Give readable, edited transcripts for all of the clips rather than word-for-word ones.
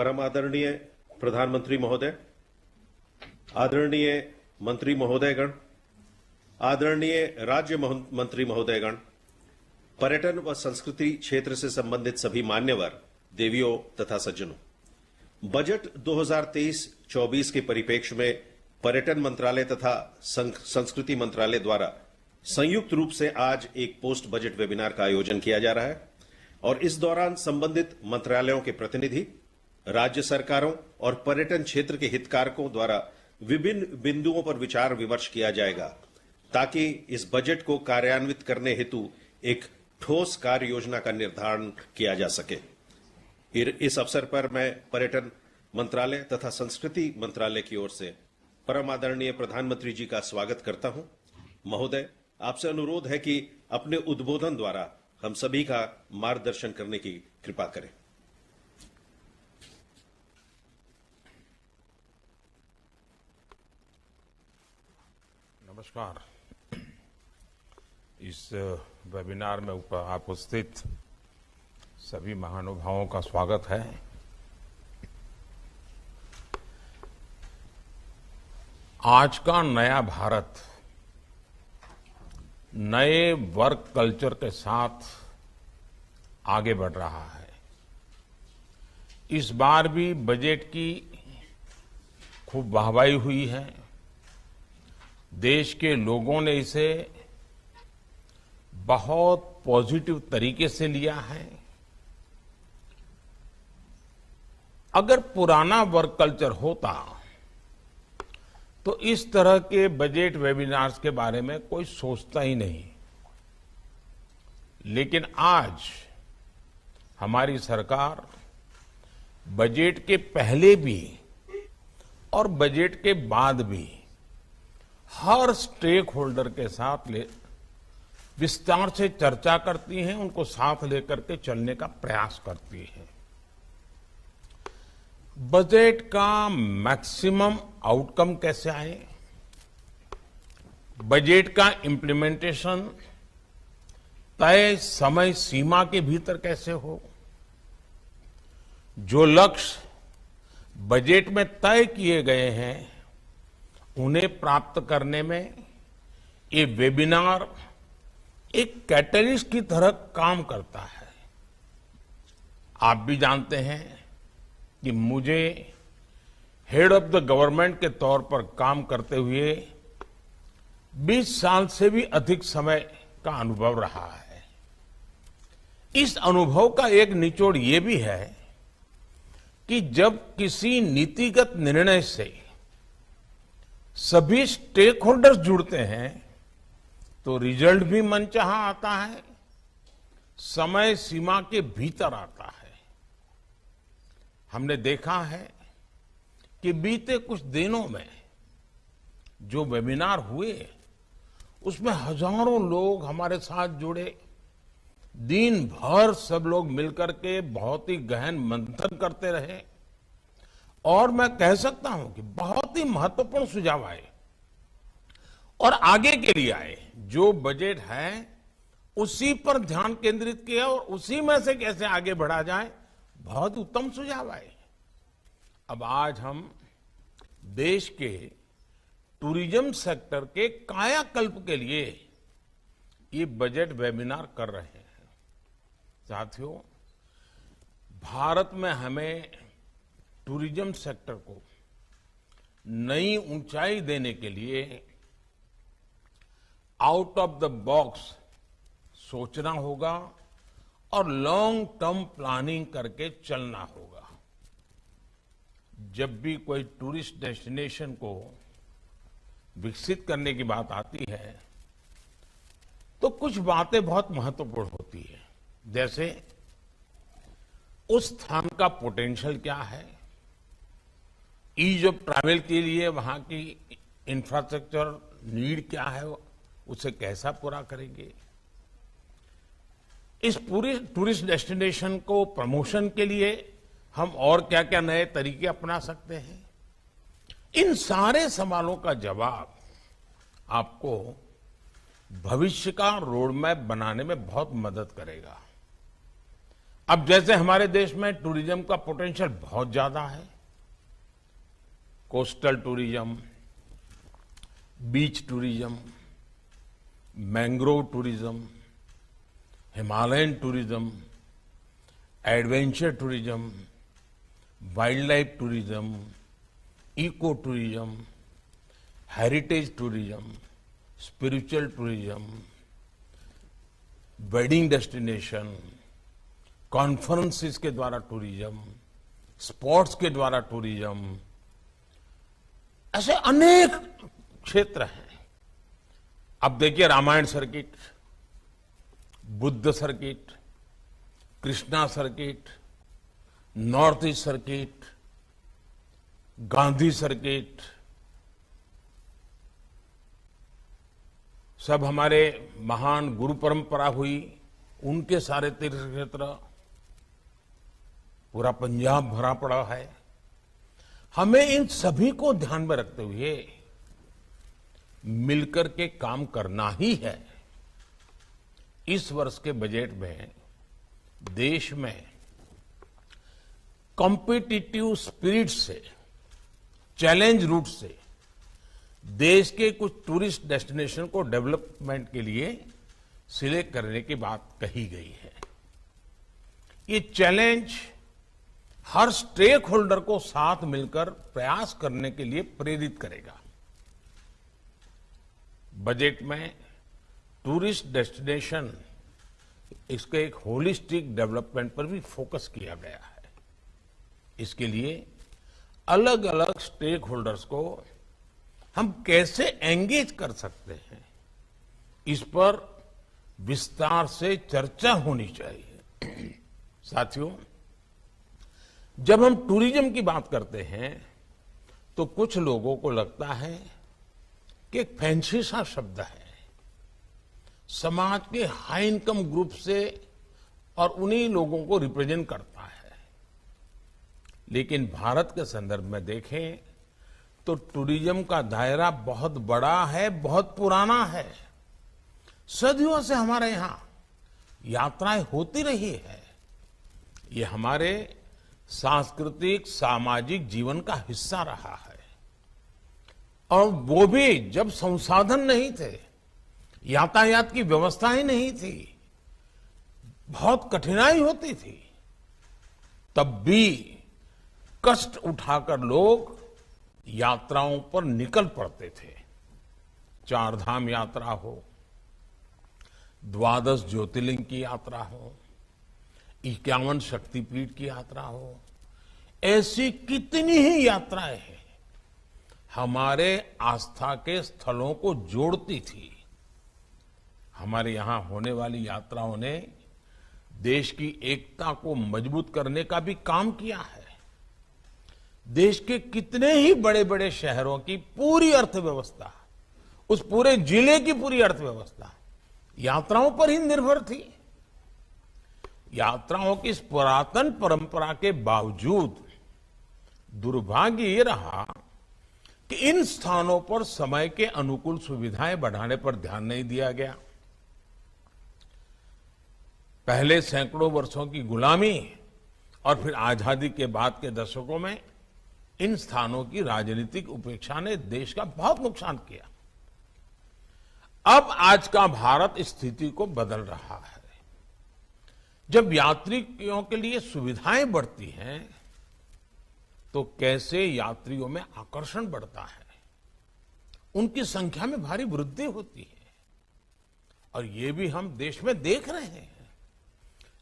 परम आदरणीय प्रधानमंत्री महोदय, आदरणीय मंत्री महोदयगण, आदरणीय राज्य मंत्री महोदयगण, पर्यटन व संस्कृति क्षेत्र से संबंधित सभी मान्यवर, देवियों तथा सज्जनों, बजट 2023-24 के परिप्रेक्ष्य में पर्यटन मंत्रालय तथा संस्कृति मंत्रालय द्वारा संयुक्त रूप से आज एक पोस्ट बजट वेबिनार का आयोजन किया जा रहा है और इस दौरान संबंधित मंत्रालयों के प्रतिनिधि, राज्य सरकारों और पर्यटन क्षेत्र के हितधारकों द्वारा विभिन्न बिंदुओं पर विचार विमर्श किया जाएगा ताकि इस बजट को कार्यान्वित करने हेतु एक ठोस कार्य योजना का निर्धारण किया जा सके। इस अवसर पर मैं पर्यटन मंत्रालय तथा संस्कृति मंत्रालय की ओर से परम आदरणीय प्रधानमंत्री जी का स्वागत करता हूं। महोदय, आपसे अनुरोध है कि अपने उद्बोधन द्वारा हम सभी का मार्गदर्शन करने की कृपा करें। नमस्कार। इस वेबिनार में उपस्थित सभी महानुभावों का स्वागत है। आज का नया भारत नए वर्क कल्चर के साथ आगे बढ़ रहा है। इस बार भी बजट की खूब वाहवाही हुई है। देश के लोगों ने इसे बहुत पॉजिटिव तरीके से लिया है। अगर पुराना वर्क कल्चर होता तो इस तरह के बजट वेबिनार्स के बारे में कोई सोचता ही नहीं। लेकिन आज हमारी सरकार बजट के पहले भी और बजट के बाद भी हर स्टेक होल्डर के साथ विस्तार से चर्चा करती हैं, उनको साथ लेकर के चलने का प्रयास करती है। बजट का मैक्सिमम आउटकम कैसे आए, बजट का इंप्लीमेंटेशन तय समय सीमा के भीतर कैसे हो, जो लक्ष्य बजट में तय किए गए हैं उन्हें प्राप्त करने में ये वेबिनार एक कैटलिस्ट की तरह काम करता है। आप भी जानते हैं कि मुझे हेड ऑफ द गवर्नमेंट के तौर पर काम करते हुए 20 साल से भी अधिक समय का अनुभव रहा है। इस अनुभव का एक निचोड़ ये भी है कि जब किसी नीतिगत निर्णय से सभी स्टेक होल्डर्स जुड़ते हैं तो रिजल्ट भी मनचाहा आता है, समय सीमा के भीतर आता है। हमने देखा है कि बीते कुछ दिनों में जो वेबिनार हुए उसमें हजारों लोग हमारे साथ जुड़े। दिन भर सब लोग मिलकर के बहुत ही गहन मंथन करते रहे और मैं कह सकता हूं कि बहुत ही महत्वपूर्ण सुझाव आए और आगे के लिए आए। जो बजट है उसी पर ध्यान केंद्रित किया और उसी में से कैसे आगे बढ़ा जाए, बहुत उत्तम सुझाव आए। अब आज हम देश के टूरिज्म सेक्टर के कायाकल्प के लिए ये बजट वेबिनार कर रहे हैं। साथियों, भारत में हमें टूरिज्म सेक्टर को नई ऊंचाई देने के लिए आउट ऑफ द बॉक्स सोचना होगा और लॉन्ग टर्म प्लानिंग करके चलना होगा। जब भी कोई टूरिस्ट डेस्टिनेशन को विकसित करने की बात आती है तो कुछ बातें बहुत महत्वपूर्ण होती है, जैसे उस स्थान का पोटेंशियल क्या है, ईज ऑफ ट्रैवल के लिए वहां की इंफ्रास्ट्रक्चर नीड क्या है, उसे कैसा पूरा करेंगे, इस पूरे टूरिस्ट डेस्टिनेशन को प्रमोशन के लिए हम और क्या क्या नए तरीके अपना सकते हैं। इन सारे सवालों का जवाब आपको भविष्य का रोड मैप बनाने में बहुत मदद करेगा। अब जैसे हमारे देश में टूरिज्म का पोटेंशियल बहुत ज्यादा है, coastal tourism, beach tourism, mangrove tourism, Himalayan tourism, adventure tourism, wild life tourism, eco tourism, heritage tourism, spiritual tourism, wedding destination, conferences के द्वारा टूरिज्म, स्पोर्ट्स के द्वारा टूरिज्म, ऐसे अनेक क्षेत्र हैं। अब देखिए Ramayana circuit, Buddha circuit, Krishna circuit, north east circuit, Gandhi circuit, सब हमारे महान गुरु परंपरा हुई, उनके सारे तीर्थ क्षेत्र, पूरा पंजाब भरा पड़ा है। हमें इन सभी को ध्यान में रखते हुए मिलकर के काम करना ही है। इस वर्ष के बजट में देश में कॉम्पिटिटिव स्पिरिट से, चैलेंज रूट से देश के कुछ टूरिस्ट डेस्टिनेशन को डेवलपमेंट के लिए सिलेक्ट करने की बात कही गई है। ये चैलेंज हर स्टेक होल्डर को साथ मिलकर प्रयास करने के लिए प्रेरित करेगा। बजट में टूरिस्ट डेस्टिनेशन, इसके एक होलिस्टिक डेवलपमेंट पर भी फोकस किया गया है। इसके लिए अलग अलग स्टेक होल्डर्स को हम कैसे एंगेज कर सकते हैं, इस पर विस्तार से चर्चा होनी चाहिए। साथियों, जब हम टूरिज्म की बात करते हैं तो कुछ लोगों को लगता है कि एक फैंसी सा शब्द है, समाज के हाई इनकम ग्रुप से और उन्हीं लोगों को रिप्रेजेंट करता है। लेकिन भारत के संदर्भ में देखें तो टूरिज्म का दायरा बहुत बड़ा है, बहुत पुराना है। सदियों से हमारे यहां यात्राएं होती रही है। ये हमारे सांस्कृतिक सामाजिक जीवन का हिस्सा रहा है, और वो भी जब संसाधन नहीं थे, यातायात की व्यवस्था ही नहीं थी, बहुत कठिनाई होती थी, तब भी कष्ट उठाकर लोग यात्राओं पर निकल पड़ते थे। चार धाम यात्रा हो, 12 ज्योतिर्लिंग की यात्रा हो, 51 शक्तिपीठ की यात्रा हो, ऐसी कितनी ही यात्राएं हैं हमारे आस्था के स्थलों को जोड़ती थी। हमारे यहां होने वाली यात्राओं ने देश की एकता को मजबूत करने का भी काम किया है। देश के कितने ही बड़े बड़े शहरों की पूरी अर्थव्यवस्था, उस पूरे जिले की पूरी अर्थव्यवस्था यात्राओं पर ही निर्भर थी। यात्राओं की इस पुरातन परंपरा के बावजूद दुर्भाग्य ये रहा कि इन स्थानों पर समय के अनुकूल सुविधाएं बढ़ाने पर ध्यान नहीं दिया गया। पहले सैकड़ों वर्षों की गुलामी और फिर आजादी के बाद के दशकों में इन स्थानों की राजनीतिक उपेक्षा ने देश का बहुत नुकसान किया। अब आज का भारत इस स्थिति को बदल रहा है। जब यात्रियों के लिए सुविधाएं बढ़ती हैं तो कैसे यात्रियों में आकर्षण बढ़ता है, उनकी संख्या में भारी वृद्धि होती है। और ये भी हम देश में देख रहे हैं।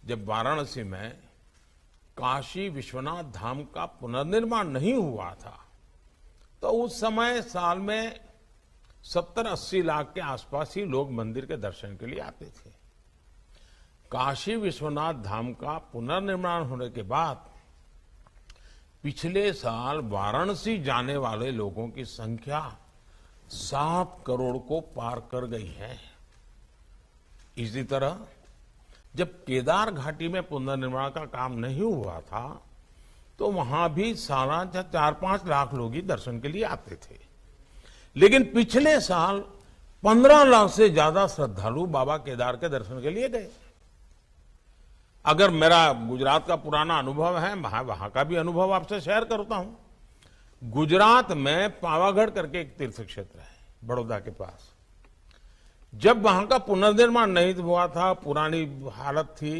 जब वाराणसी में काशी विश्वनाथ धाम का पुनर्निर्माण नहीं हुआ था तो उस समय साल में 70-80 लाख के आसपास ही लोग मंदिर के दर्शन के लिए आते थे। काशी विश्वनाथ धाम का पुनर्निर्माण होने के बाद पिछले साल वाराणसी जाने वाले लोगों की संख्या 7 करोड़ को पार कर गई है। इसी तरह जब केदार घाटी में पुनर्निर्माण का काम नहीं हुआ था तो वहां भी सालाना 4-5 लाख लोग ही दर्शन के लिए आते थे। लेकिन पिछले साल 15 लाख से ज्यादा श्रद्धालु बाबा केदार के दर्शन के लिए गए। अगर मेरा गुजरात का पुराना अनुभव है, वहां का भी अनुभव आपसे शेयर करता हूं। गुजरात में पावागढ़ करके एक तीर्थ क्षेत्र है बड़ौदा के पास। जब वहां का पुनर्निर्माण नहीं हुआ था, पुरानी हालत थी,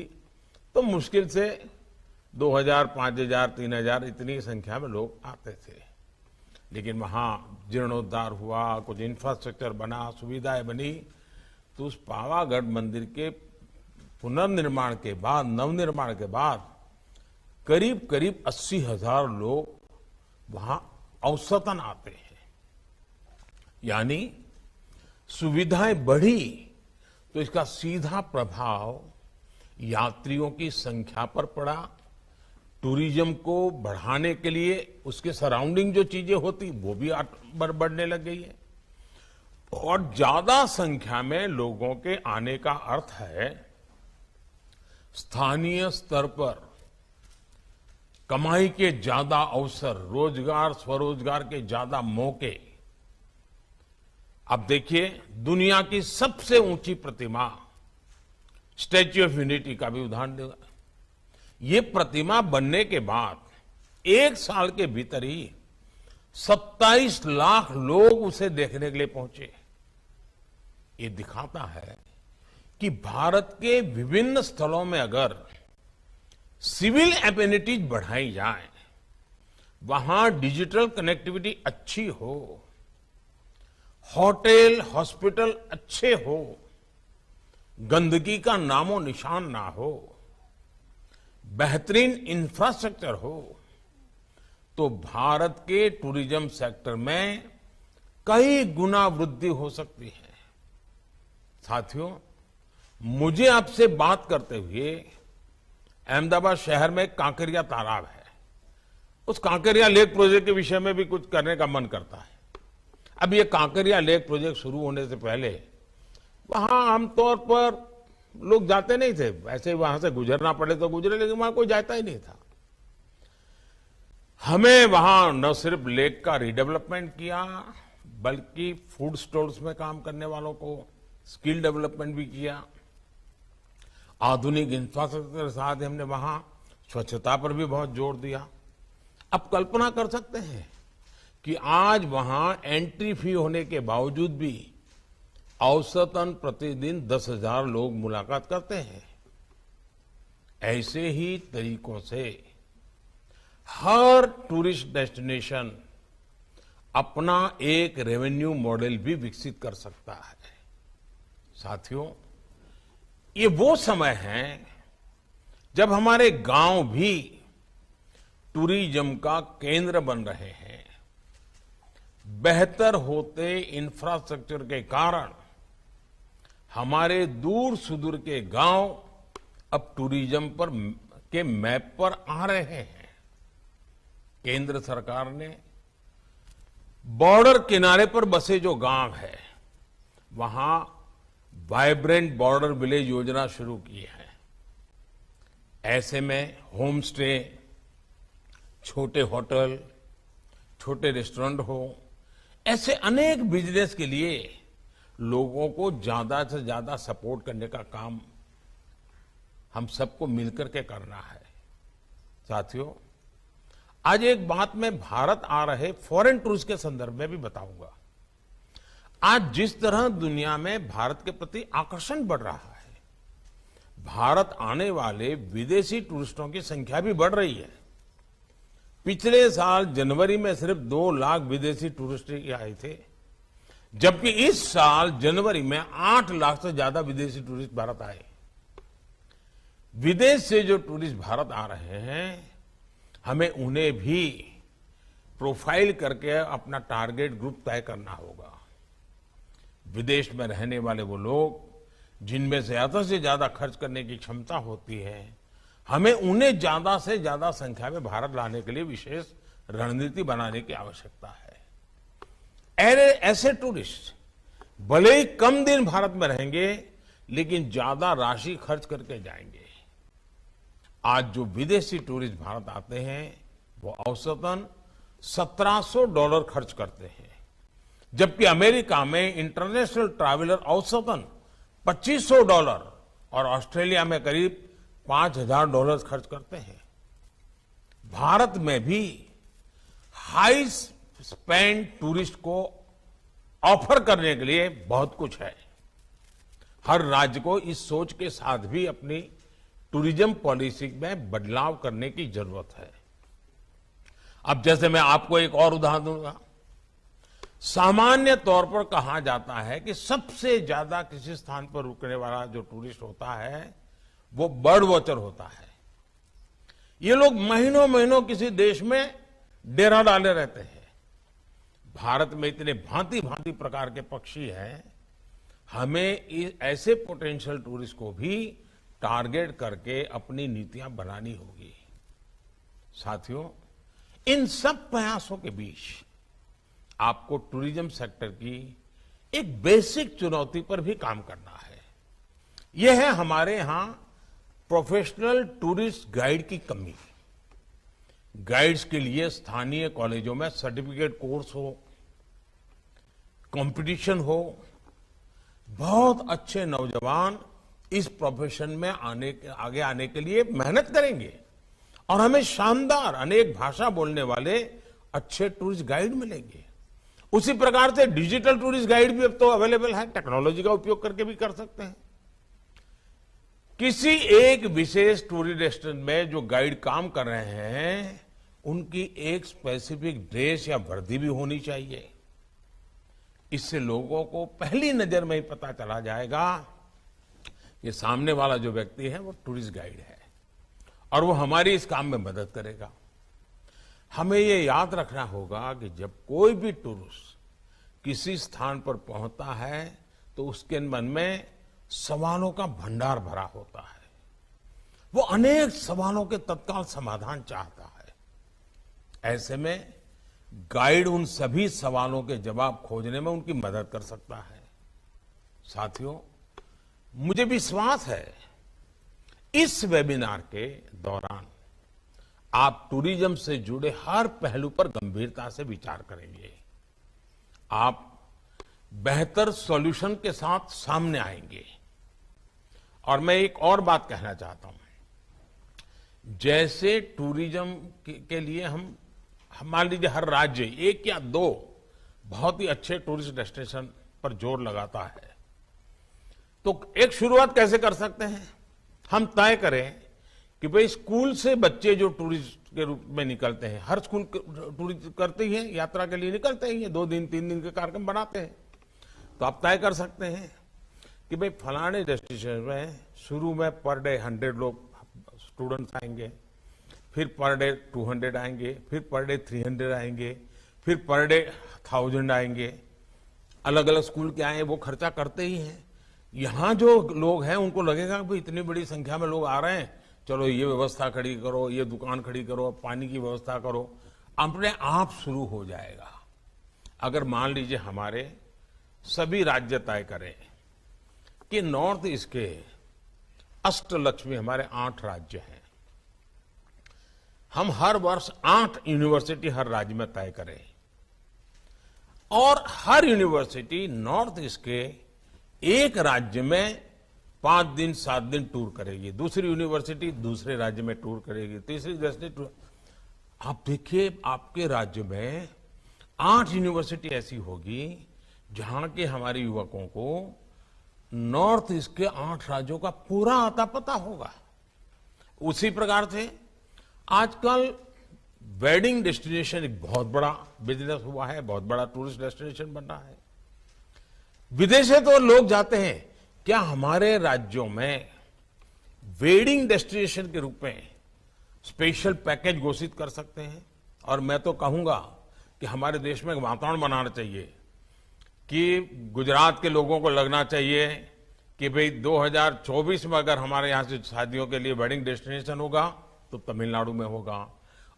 तो मुश्किल से 2000, 5000, 3000 इतनी संख्या में लोग आते थे। लेकिन वहां जीर्णोद्धार हुआ, कुछ इंफ्रास्ट्रक्चर बना, सुविधाएं बनी, तो उस पावागढ़ मंदिर के पुनर्निर्माण के बाद, नवनिर्माण के बाद करीब करीब 80,000 लोग वहां औसतन आते हैं। यानी सुविधाएं बढ़ी तो इसका सीधा प्रभाव यात्रियों की संख्या पर पड़ा। टूरिज्म को बढ़ाने के लिए उसके सराउंडिंग जो चीजें होती वो भी बढ़ने लग गई है। और ज्यादा संख्या में लोगों के आने का अर्थ है स्थानीय स्तर पर कमाई के ज्यादा अवसर, रोजगार, स्वरोजगार के ज्यादा मौके। अब देखिए, दुनिया की सबसे ऊंची प्रतिमा स्टैच्यू ऑफ यूनिटी का भी उदाहरण देगा। ये प्रतिमा बनने के बाद 1 साल के भीतर ही 27 लाख लोग उसे देखने के लिए पहुंचे। ये दिखाता है कि भारत के विभिन्न स्थलों में अगर सिविल एमेनिटीज बढ़ाई जाए, वहां डिजिटल कनेक्टिविटी अच्छी हो, होटल, हॉस्पिटल अच्छे हो, गंदगी का नामो निशान ना हो, बेहतरीन इंफ्रास्ट्रक्चर हो, तो भारत के टूरिज्म सेक्टर में कई गुना वृद्धि हो सकती है। साथियों, मुझे आपसे बात करते हुए अहमदाबाद शहर में कांकरिया तालाब है, उस कांकरिया लेक प्रोजेक्ट के विषय में भी कुछ करने का मन करता है। अब ये कांकरिया लेक प्रोजेक्ट शुरू होने से पहले वहां आमतौर पर लोग जाते नहीं थे, ऐसे वहां से गुजरना पड़े तो गुजरे, लेकिन वहां कोई जाता ही नहीं था। हमें वहां न सिर्फ लेक का रिडेवलपमेंट किया, बल्कि फूड स्टॉल्स में काम करने वालों को स्किल डेवलपमेंट भी किया। आधुनिक इंफ्रास्ट्रक्चर के साथ हमने वहां स्वच्छता पर भी बहुत जोर दिया। अब कल्पना कर सकते हैं कि आज वहां एंट्री फी होने के बावजूद भी औसतन प्रतिदिन 10,000 लोग मुलाकात करते हैं। ऐसे ही तरीकों से हर टूरिस्ट डेस्टिनेशन अपना एक रेवेन्यू मॉडल भी विकसित कर सकता है। साथियों, ये वो समय है जब हमारे गांव भी टूरिज्म का केंद्र बन रहे हैं। बेहतर होते इंफ्रास्ट्रक्चर के कारण हमारे दूर सुदूर के गांव अब टूरिज्म पर के मैप पर आ रहे हैं। केंद्र सरकार ने बॉर्डर किनारे पर बसे जो गांव है, वहां वाइब्रेंट बॉर्डर विलेज योजना शुरू की है। ऐसे में होम स्टे, छोटे होटल, छोटे रेस्टोरेंट हो, ऐसे अनेक बिजनेस के लिए लोगों को ज्यादा से ज्यादा सपोर्ट करने का काम हम सबको मिलकर के करना है। साथियों, आज एक बात मैं भारत आ रहे फॉरेन टूरिस्ट के संदर्भ में भी बताऊंगा। आज जिस तरह दुनिया में भारत के प्रति आकर्षण बढ़ रहा है, भारत आने वाले विदेशी टूरिस्टों की संख्या भी बढ़ रही है। पिछले साल जनवरी में सिर्फ 2 लाख विदेशी टूरिस्ट आए थे, जबकि इस साल जनवरी में 8 लाख से ज्यादा विदेशी टूरिस्ट भारत आए। विदेश से जो टूरिस्ट भारत आ रहे हैं, हमें उन्हें भी प्रोफाइल करके अपना टारगेट ग्रुप तय करना होगा। विदेश में रहने वाले वो लोग जिनमें ज्यादा से ज्यादा खर्च करने की क्षमता होती है, हमें उन्हें ज्यादा से ज्यादा संख्या में भारत लाने के लिए विशेष रणनीति बनाने की आवश्यकता है। ऐसे टूरिस्ट भले ही कम दिन भारत में रहेंगे, लेकिन ज्यादा राशि खर्च करके जाएंगे। आज जो विदेशी टूरिस्ट भारत आते हैं, वो औसतन $1,700 खर्च करते हैं, जबकि अमेरिका में इंटरनेशनल ट्रैवलर औसतन $2,500 और ऑस्ट्रेलिया में करीब $5,000 खर्च करते हैं। भारत में भी हाई स्पेंड टूरिस्ट को ऑफर करने के लिए बहुत कुछ है। हर राज्य को इस सोच के साथ भी अपनी टूरिज्म पॉलिसी में बदलाव करने की जरूरत है। अब जैसे मैं आपको एक और उदाहरण दूंगा। सामान्य तौर पर कहा जाता है कि सबसे ज्यादा किसी स्थान पर रुकने वाला जो टूरिस्ट होता है वो बर्ड वॉचर होता है। ये लोग महीनों महीनों किसी देश में डेरा डाले रहते हैं। भारत में इतने भांति भांति प्रकार के पक्षी हैं, हमें ऐसे पोटेंशियल टूरिस्ट को भी टारगेट करके अपनी नीतियां बनानी होगी। साथियों, इन सब प्रयासों के बीच आपको टूरिज्म सेक्टर की एक बेसिक चुनौती पर भी काम करना है। यह है हमारे यहां प्रोफेशनल टूरिस्ट गाइड की कमी। गाइड्स के लिए स्थानीय कॉलेजों में सर्टिफिकेट कोर्स हो, कंपटीशन हो। बहुत अच्छे नौजवान इस प्रोफेशन में आगे आने के लिए मेहनत करेंगे और हमें शानदार अनेक भाषा बोलने वाले अच्छे टूरिस्ट गाइड मिलेंगे। उसी प्रकार से डिजिटल टूरिस्ट गाइड भी अब तो अवेलेबल है, टेक्नोलॉजी का उपयोग करके भी कर सकते हैं। किसी एक विशेष टूरिस्ट डेस्टिनेशन में जो गाइड काम कर रहे हैं, उनकी एक स्पेसिफिक ड्रेस या वर्दी भी होनी चाहिए। इससे लोगों को पहली नजर में ही पता चला जाएगा कि सामने वाला जो व्यक्ति है वो टूरिस्ट गाइड है और वो हमारी इस काम में मदद करेगा। हमें ये याद रखना होगा कि जब कोई भी टूरिस्ट किसी स्थान पर पहुंचता है तो उसके मन में सवालों का भंडार भरा होता है। वो अनेक सवालों के तत्काल समाधान चाहता है। ऐसे में गाइड उन सभी सवालों के जवाब खोजने में उनकी मदद कर सकता है। साथियों, मुझे विश्वास है इस वेबिनार के दौरान आप टूरिज्म से जुड़े हर पहलू पर गंभीरता से विचार करेंगे। आप बेहतर सॉल्यूशन के साथ सामने आएंगे। और मैं एक और बात कहना चाहता हूं। जैसे टूरिज्म के लिए हम मान लीजिए हर राज्य एक या दो बहुत ही अच्छे टूरिस्ट डेस्टिनेशन पर जोर लगाता है, तो एक शुरुआत कैसे कर सकते हैं? हम तय करें कि भाई स्कूल से बच्चे जो टूरिस्ट के रूप में निकलते हैं, हर स्कूल टूरिस्ट करते ही हैं, यात्रा के लिए निकलते ही हैं, 2 दिन 3 दिन के कार्यक्रम बनाते हैं। तो आप तय कर सकते हैं कि भाई फलाने डेस्टिनेशन में शुरू में पर डे 100 लोग स्टूडेंट्स आएंगे, फिर पर डे 200 आएंगे, फिर पर डे 300 आएंगे, फिर पर डे 1000 आएंगे। अलग अलग स्कूल के आए वो खर्चा करते ही हैं। यहां जो लोग हैं उनको लगेगा कि इतनी बड़ी संख्या में लोग आ रहे हैं, चलो ये व्यवस्था खड़ी करो, ये दुकान खड़ी करो, पानी की व्यवस्था करो, अपने आप शुरू हो जाएगा। अगर मान लीजिए हमारे सभी राज्य तय करें कि नॉर्थ ईस्ट के अष्टलक्ष्मी हमारे 8 राज्य हैं, हम हर वर्ष 8 यूनिवर्सिटी हर राज्य में तय करें और हर यूनिवर्सिटी नॉर्थ ईस्ट के एक राज्य में 5 दिन 7 दिन टूर करेगी, दूसरी यूनिवर्सिटी दूसरे राज्य में टूर करेगी, तीसरी डेस्टिनेशन टूर। आप देखिए आपके राज्य में 8 यूनिवर्सिटी ऐसी होगी जहां के हमारे युवकों को नॉर्थ ईस्ट के 8 राज्यों का पूरा आता पता होगा। उसी प्रकार से आजकल वेडिंग डेस्टिनेशन एक बहुत बड़ा बिजनेस हुआ है, बहुत बड़ा टूरिस्ट डेस्टिनेशन बन रहा है। विदेशे तो लोग जाते हैं, क्या हमारे राज्यों में वेडिंग डेस्टिनेशन के रूप में स्पेशल पैकेज घोषित कर सकते हैं? और मैं तो कहूंगा कि हमारे देश में एक वातावरण बनाना चाहिए कि गुजरात के लोगों को लगना चाहिए कि भाई 2024 में अगर हमारे यहां से शादियों के लिए वेडिंग डेस्टिनेशन होगा तो तमिलनाडु में होगा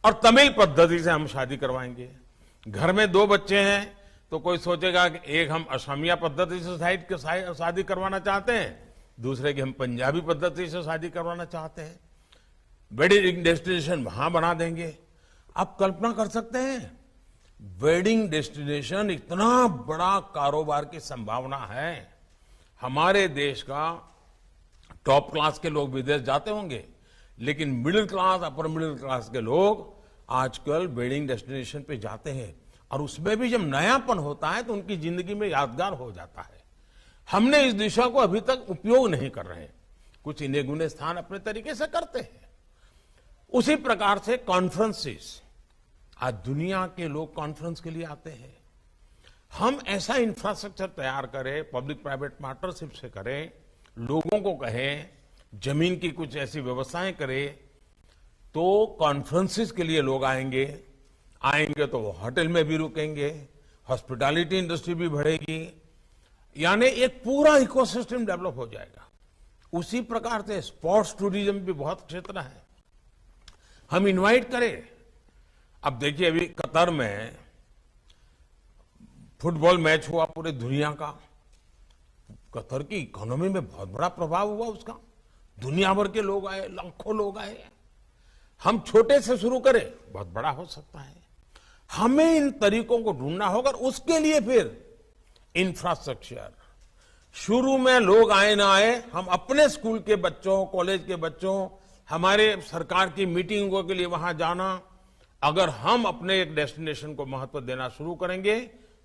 और तमिल पद्धति से हम शादी करवाएंगे। घर में 2 बच्चे हैं तो कोई सोचेगा कि एक हम असमिया पद्धति से शादी करवाना चाहते हैं, दूसरे की हम पंजाबी पद्धति से शादी करवाना चाहते हैं। वेडिंग डेस्टिनेशन वहां बना देंगे। आप कल्पना कर सकते हैं, वेडिंग डेस्टिनेशन इतना बड़ा कारोबार की संभावना है। हमारे देश का टॉप क्लास के लोग विदेश जाते होंगे, लेकिन middle class, upper middle class के लोग आजकल वेडिंग डेस्टिनेशन पे जाते हैं और उसमें भी जब नयापन होता है तो उनकी जिंदगी में यादगार हो जाता है। हमने इस दिशा को अभी तक उपयोग नहीं कर रहे हैं। कुछ इन्हें गुने स्थान अपने तरीके से करते हैं। उसी प्रकार से कॉन्फ्रेंसेस, आज दुनिया के लोग कॉन्फ्रेंस के लिए आते हैं। हम ऐसा इंफ्रास्ट्रक्चर तैयार करें, पब्लिक प्राइवेट पार्टनरशिप से करें, लोगों को कहें, जमीन की कुछ ऐसी व्यवस्थाएं करें, तो कॉन्फ्रेंसेस के लिए लोग आएंगे तो वो होटल में भी रुकेंगे, हॉस्पिटैलिटी इंडस्ट्री भी बढ़ेगी, यानी एक पूरा इकोसिस्टम डेवलप हो जाएगा। उसी प्रकार से स्पोर्ट्स टूरिज्म भी बहुत क्षेत्र है, हम इनवाइट करें। अब देखिए, अभी कतर में फुटबॉल मैच हुआ पूरे दुनिया का, कतर की इकोनॉमी में बहुत बड़ा प्रभाव हुआ उसका, दुनिया भर के लोग आए, लाखों लोग आए। हम छोटे से शुरू करें, बहुत बड़ा हो सकता है। हमें इन तरीकों को ढूंढना होगा, उसके लिए फिर इंफ्रास्ट्रक्चर, शुरू में लोग आए ना आए, हम अपने स्कूल के बच्चों, कॉलेज के बच्चों, हमारे सरकार की मीटिंगों के लिए वहां जाना, अगर हम अपने एक डेस्टिनेशन को महत्व देना शुरू करेंगे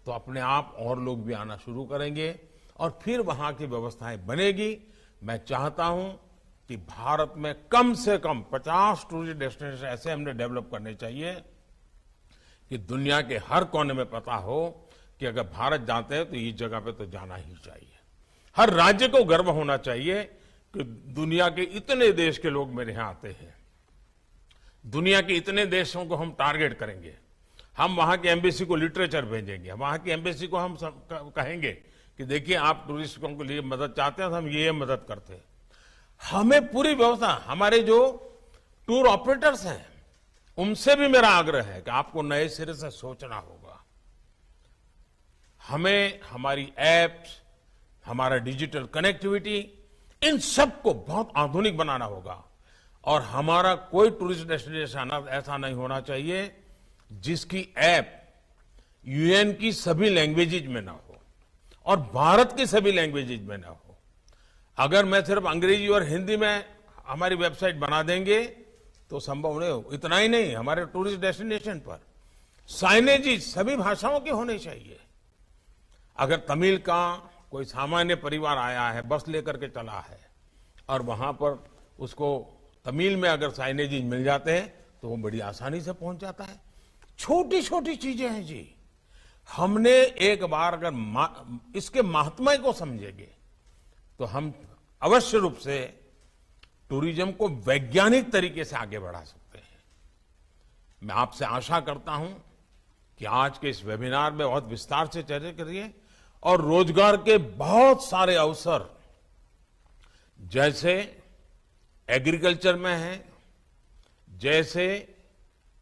तो अपने आप और लोग भी आना शुरू करेंगे और फिर वहां की व्यवस्थाएं बनेगी। मैं चाहता हूं कि भारत में कम से कम 50 टूरिस्ट डेस्टिनेशन ऐसे हमने डेवलप करने चाहिए कि दुनिया के हर कोने में पता हो कि अगर भारत जाते हैं तो इस जगह पे तो जाना ही चाहिए। हर राज्य को गर्व होना चाहिए कि दुनिया के इतने देश के लोग मेरे यहां आते हैं। दुनिया के इतने देशों को हम टारगेट करेंगे, हम वहां की एम्बेसी को लिटरेचर भेजेंगे, वहां की एम्बेसी को हम कहेंगे कि देखिए आप टूरिस्टों के लिए मदद चाहते हैं तो हम ये मदद करते हैं। हमें पूरी व्यवस्था, हमारे जो टूर ऑपरेटर्स हैं उनसे भी मेरा आग्रह है कि आपको नए सिरे से सोचना होगा। हमें हमारी एप्स, हमारा डिजिटल कनेक्टिविटी, इन सब को बहुत आधुनिक बनाना होगा और हमारा कोई टूरिस्ट डेस्टिनेशन ऐसा नहीं होना चाहिए जिसकी ऐप यूएन की सभी लैंग्वेजेज में ना हो और भारत की सभी लैंग्वेजेज में ना हो। अगर मैं सिर्फ अंग्रेजी और हिंदी में हमारी वेबसाइट बना देंगे तो संभव नहीं हो। इतना ही नहीं, हमारे टूरिस्ट डेस्टिनेशन पर साइनेज सभी भाषाओं के होने चाहिए। अगर तमिल का कोई सामान्य परिवार आया है, बस लेकर के चला है और वहां पर उसको तमिल में अगर साइनेज मिल जाते हैं तो वो बड़ी आसानी से पहुंच जाता है। छोटी छोटी चीजें हैं जी। हमने एक बार अगर इसके महात्मा को समझेंगे तो हम अवश्य रूप से टूरिज्म को वैज्ञानिक तरीके से आगे बढ़ा सकते हैं। मैं आपसे आशा करता हूं कि आज के इस वेबिनार में बहुत विस्तार से चर्चा करिए और रोजगार के बहुत सारे अवसर जैसे एग्रीकल्चर में है, जैसे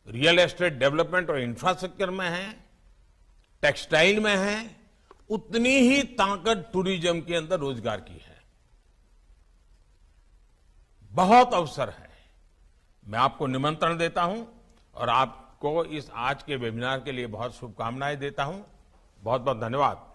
रियल एस्टेट डेवलपमेंट और इंफ्रास्ट्रक्चर में है, टेक्सटाइल में है, उतनी ही ताकत टूरिज्म के अंदर रोजगार की है। बहुत अवसर है। मैं आपको निमंत्रण देता हूं और आपको इस आज के वेबिनार के लिए बहुत शुभकामनाएं देता हूं। बहुत बहुत धन्यवाद।